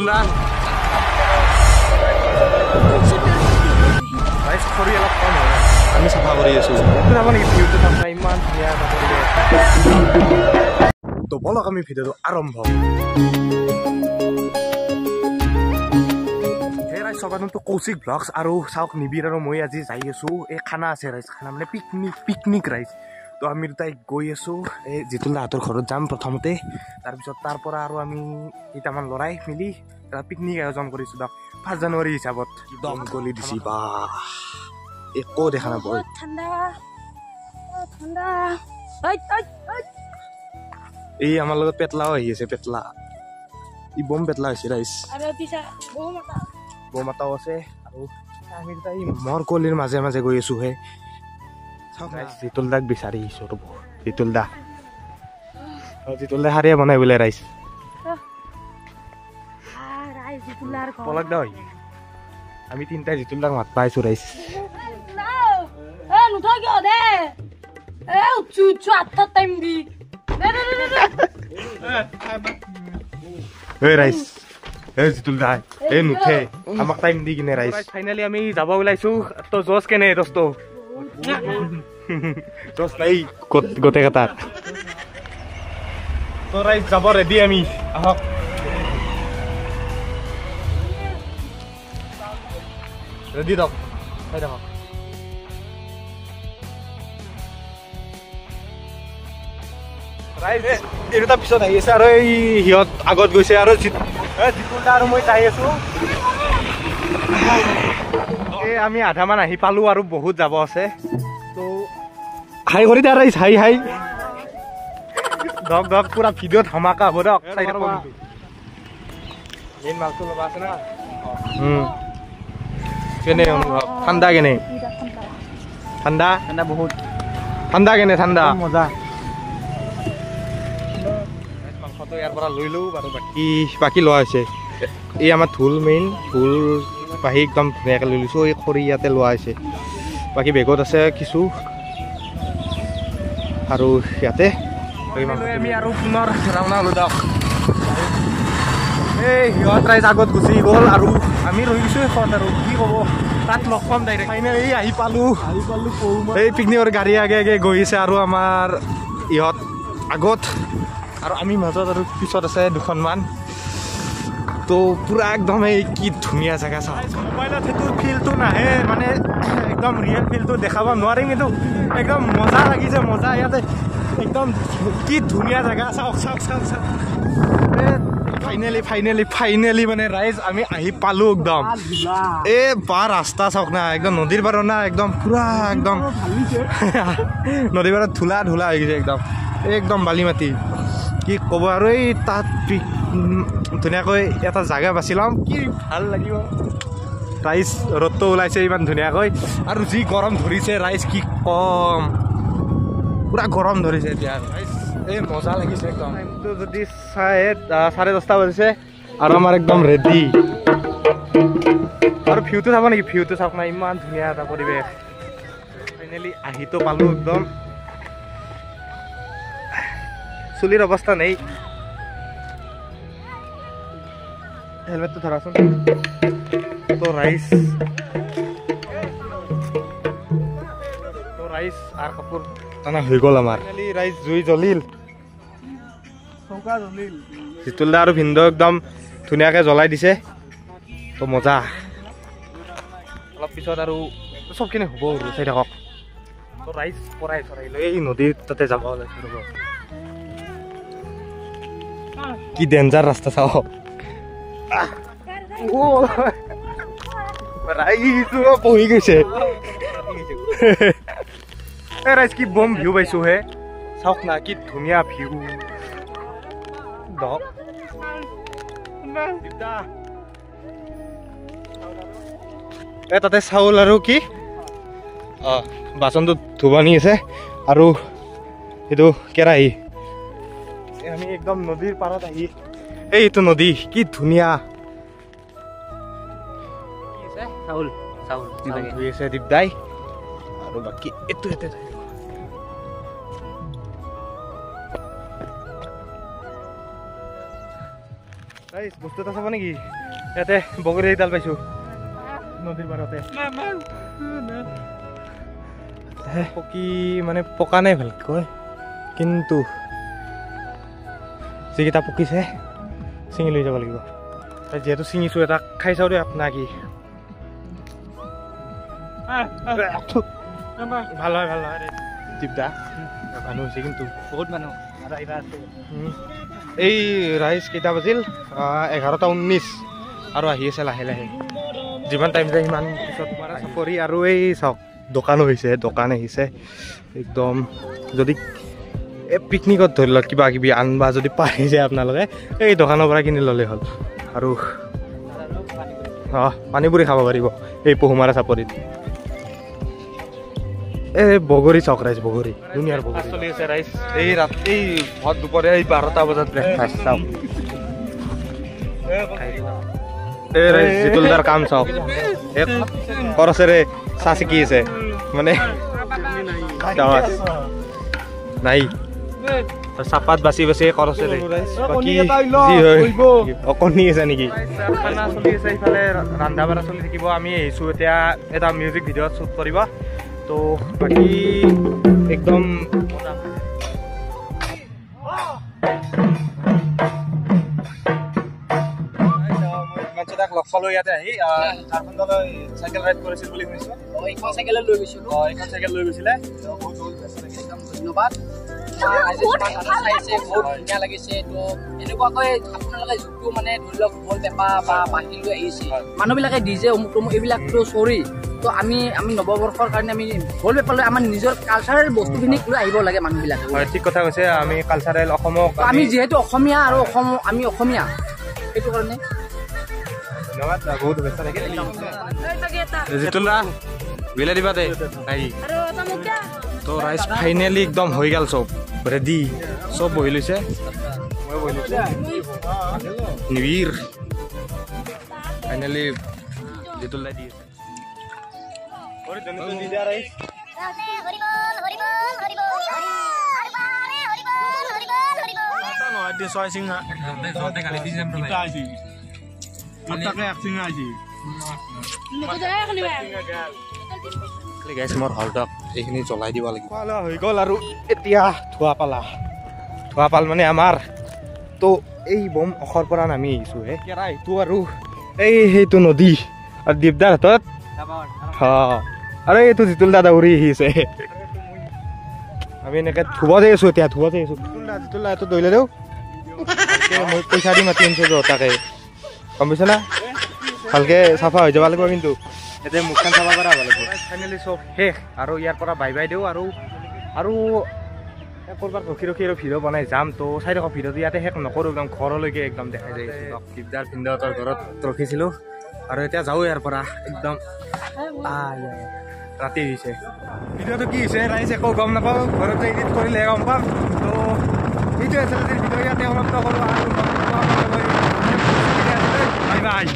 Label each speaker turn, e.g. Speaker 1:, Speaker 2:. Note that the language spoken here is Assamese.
Speaker 1: জিতুলা ৰাইজ খৰি অলপ কম হয় আমি চাফা কৰি আছো যাব নেকি ভিউটো চাফা ইমান ধুনীয়া তো বলক আমি ভিডিঅ'টো আৰম্ভ সবাইতো কৌশিক ব্লগছ আৰু চাওক নিবিৰ আৰু মই আজি যাই আছো এই খানা আছে ৰাইজ খানা মানে পিকনিক ৰাইজ তো আমি দুটাই গৈ আছো এই জিতুলা হাতৰ ঘৰত যাম প্ৰথমতে তাৰপিছত তাৰ পৰা আৰু আমি কেইটামান লৰাই মিলি পিকনিক আয়োজন কৰিছো দিয়ক 5 জানুৱাৰী হিচাপত দম গলি দিছি বা একো দেখা নাপায় ঠাণ্ডা এই আমাৰ লগত পেটলাও আহি আছে পেটলা ই বম পেটলা হৈছে ৰাইজ বৌমাতাও আছে আৰু আমি দুটাই মৰ কলিৰ মাজে মাজে গৈ আছো হে চাওক ৰাইজ জিতুলদাক বিচাৰি আহিছো ৰ'ব জিতুলদা হাৰিয়া বনাই বোলে ৰাইজ পলক দা আমি তিনিটাই জিতুলদাক মাত পাইছো ৰাইজ ৰাইজ জিতুলদা এই নুঠে আমাক টাইম দি কিনে ৰাইজ ফাইনেলি আমি যাব ওলাইছো তো জজ কেনে দোস্ত জজ নাই গোটেই কেইটাত তো ৰাইজ যাব ৰেডি আমি আহক ৰেডি দিয়ক চাই থাকক ৰাইজ এই দুটা পিছত আহি আছে আৰু এই সিহঁত আগত গৈছে আৰু জিতুলদা আৰু মই চাই আছো এই আমি আধামান আহি পালো আৰু বহুত যাব আছে তো হাই কৰি দিয়া ৰাইজ হাই দক পুৰা ভিডিঅ' ধামাকা হ'ব দক চাই থাকক মেইন মালটো ল'বা আছে না কেনে অনুভৱ ঠাণ্ডা কেনে ঠাণ্ডা বহুত ঠাণ্ডা কেনে ঠাণ্ডা মজা মাংসটো ইয়াৰ পৰা লৈ লওঁ বাৰু বাকী লোৱা হৈছে এই আমাৰ ঢোল মেইন ঢোল বাঢ়ি একদম ধুনীয়াকৈ লৈ লৈছোঁ এই খৰি ইয়াতে লোৱা হৈছে বাকী বেগত আছে কিছু আৰু ইয়াতে আমি আৰু পুনৰ ৰাওনা হ'লোঁ দিয়ক এই সিহঁত ৰাইজ আগত গুচি গ'ল আৰু আমি ৰৈ গৈছোঁ শেষত আৰু কি ক'ব তাত লগ পাম ডাইৰেক্ট ফাইনেলি আহি পালোঁ এই পিকনিকৰ গাড়ী আগে গৈ আছে আৰু আমাৰ ইহঁত আগত আৰু আমি মাজত আৰু পিছত আছে দুখনমান তো পুৰা একদম এই কি ধুনীয়া জেগা চাওক মোবাইলত সেইটো ফিলটো নাহে মানে একদম ৰিয়েল ফিলটো দেখাব নোৱাৰিম কিন্তু একদম মজা লাগিছে মজা ইয়াতে একদম কি ধুনীয়া জেগা চাওক ফাইনেলি মানে ৰাইজ আমি আহি পালোঁ একদম এই বা ৰাস্তা চাওক না একদম নদীৰ পাৰৰ না একদম পুৰা একদম নদীৰ পাৰত ধূলা হৈ গৈছে একদম বালি মাটি কি ক'ব আৰু এই তাত ধুনীয়াকৈ এটা জেগা বাছি ল'ম কি ভাল লাগিব ৰাইজ ৰ'দটো ওলাইছে ইমান ধুনীয়াকৈ আৰু যি গৰম ধৰিছে ৰাইজ কি কম পুৰা গৰম ধৰিছে এতিয়া ৰাইজ এই মজা লাগিছে একদম টাইমটো যদি 10:30 বাজিছে আৰু আমাৰ একদম ৰেডি আৰু ভিউটো চাব নেকি ভিউটো চাওক না ইমান ধুনীয়া এটা পৰিৱেশ ফাইনেলি আহিতো পালোঁ একদম চুলিৰ অৱস্থা নেই হেলমেটটো ধৰাচোন তো ৰাইজ আৰু কাপোৰ টানা হৈ গ'ল আমাৰ ৰাইজ জুই জ্বলিল জিতুলদা আৰু ভিনদেউ একদম ধুনীয়াকৈ জ্বলাই দিছে তো মজা অলপ পিছত আৰু চবখিনি হ'ব চাই থাকক তো ৰাইজ পৰাই চৰাই লৈ এই নদীৰ তাতে যাব ওলাইছে ৰ'ব কি ডেঞ্জাৰ ৰাস্তা চাওক পঢ়ি গৈছে ৰাইজ কি বম ভিউ পাইছো হে চাওক না কি ধুনীয়া ভিউ তাতে চাউল আৰু কি বাচনটো ধুব নি আছে আৰু এইটো কেৰাহী আমি একদম নদীৰ পাৰত আহি এইটো নদী কি ধুনীয়া চাউল ধুই আছে দীপদাই আৰু বাকী এইটো ইয়াতে ৰাইজ বস্তু এটা চাব নেকি ইয়াতে বগৰী এডাল পাইছোঁ নদীৰ পাৰতে পকি মানে পকা নাই ভালকৈ কিন্তু যিকেইটা পকিছে ছিঙি লৈ যাব লাগিব যিহেতু ছিঙিছোঁ এটা খাই চাওঁ দেই আপোনাৰ কি ভাল হয় ভাল হয় দীপদা মানুহ হৈছে কিন্তু বহুত মানুহ এই ৰাইজ কেইটা বাজিল 11:19 আৰু আহি আছে লাহে লাহে যিমান টাইম যায় সিমান পিছত চাপৰি আৰু এই চাওক দোকানো হৈছে দোকান আহিছে একদম যদি এই পিকনিকত ধৰি লওক কিবা কিবি আনবা যদি পাৰি যায় আপোনালোকে এই দোকানৰ পৰা কিনি ল'লে হ'ল আৰু পানীপুৰি খাব পাৰিব এই পহুমাৰা চাপৰিত এই বগৰী চাওক ৰাইজ বগৰী ধুনীয়াৰ বগৰী চলি আছে ৰাইজ এই ৰাতি ভৰ দুপৰীয়া এই 12টা বজাত ব্ৰেকফাষ্ট চাওক এই ৰাইজ জিতুলদাৰ কাম চাওক খৰচেৰে চাহ চিকি আছে মানে নাই চাপাত বাচি বাচি খৰচেৰে বাকী যি হয় কণী আছে নেকি খানা চলি আছে ইফালে ৰন্ধা বঢ়া চলি থাকিব আমি আহিছোঁ এতিয়া এটা মিউজিক ভিডিঅ'ত শ্বুট কৰিব তো বাকি একদম মাঞ্চদাক লগ পালোঁ ইয়াতে আহি ঝাৰখণ্ডলৈ চাইকেল ৰাইড কৰিছিল বুলি শুনিছোঁ এইখন চাইকেল লৈ গৈছিলোঁ এইখন চাইকেল লৈ গৈছিলে বহুত বহুত একদম ধন্যবাদ আজি বহুত ধুনীয়া লাগিছে তো এনেকুৱাকৈ আপোনালোকে যোনটো মানে ধৰি লওক ঢোল পেঁপা বা বাঁহী লৈ আহিছে মানুহবিলাকে ডিজে অমুক তমুক এইবিলাকতো চৰি তো আমি নৱবৰ্ষৰ কাৰণে আমি ঢোল পেঁপা লৈ আমাৰ নিজৰ কালচাৰেল বস্তুখিনি লৈ আহিব লাগে মানুহবিলাকে হয় ঠিক কথা কৈছে আমি কালচাৰেল অসমক আমি যিহেতু অসমীয়া আৰু আমি অসমীয়া সেইটো কাৰণে ধন্যবাদ বহুত শুভেচ্ছা থাকিল জিতুলদা বিলাই দিবা দে তো ৰাইজ ফাইনেলি একদম হৈ গ'ল চব ৰেডি চব বহি লৈছে মই বহি লৈছোঁ নিউ ইয়েৰ ফাইনেলি জিতুলদাই দি আছে মোৰ হলটক এইখিনি জ্বলাই দিব লাগিব খোৱা লোৱা হৈ গ'ল আৰু এতিয়া ধোৱা পাল মানে আমাৰ তো এই বম অসৰ পৰা নামি আহিছোঁ হে কেৰাহীটো আৰু এই সেইটো নদী আৰু দীপদাৰ হাতত আৰু এইটো জিতুলদা দৌৰি আহিছে আমি এনেকৈ ধুব যাই আছোঁ এতিয়া জিতুলদা এইটো দৌৰিলে দেও মই পইচা দি মাতি আনিছোঁ তাকে গম পাইছে না ভালকৈ চাফা হৈ যাব লাগিব কিন্তু এতিয়া মুখখন চাব পৰা হ'ব লাগিব ফাইনেলি চব শেষ আৰু ইয়াৰ পৰা বাই বাই দিওঁ আৰু ক'ৰবাত ৰখি আৰু ভিডিঅ' বনাই যাম তো চাই থাকক ভিডিঅ'টো ইয়াতে শেষ নকৰোঁ একদম ঘৰলৈকে একদম দেখাই যায় দীপদাৰ ভিনদেউহঁতৰ ঘৰত ৰখিছিলোঁ আৰু এতিয়া যাওঁ ইয়াৰ পৰা একদম ৰাতি হৈছে ভিডিঅ'টো কি হৈছে ৰাইজ একো গম নাপাওঁ ঘৰত এডিট কৰিলেহে গম পাম তো এইটোৱে আচলতে ভিডিঅ' ইয়াতে সমাপ্ত কৰোঁ আৰু বাই বাই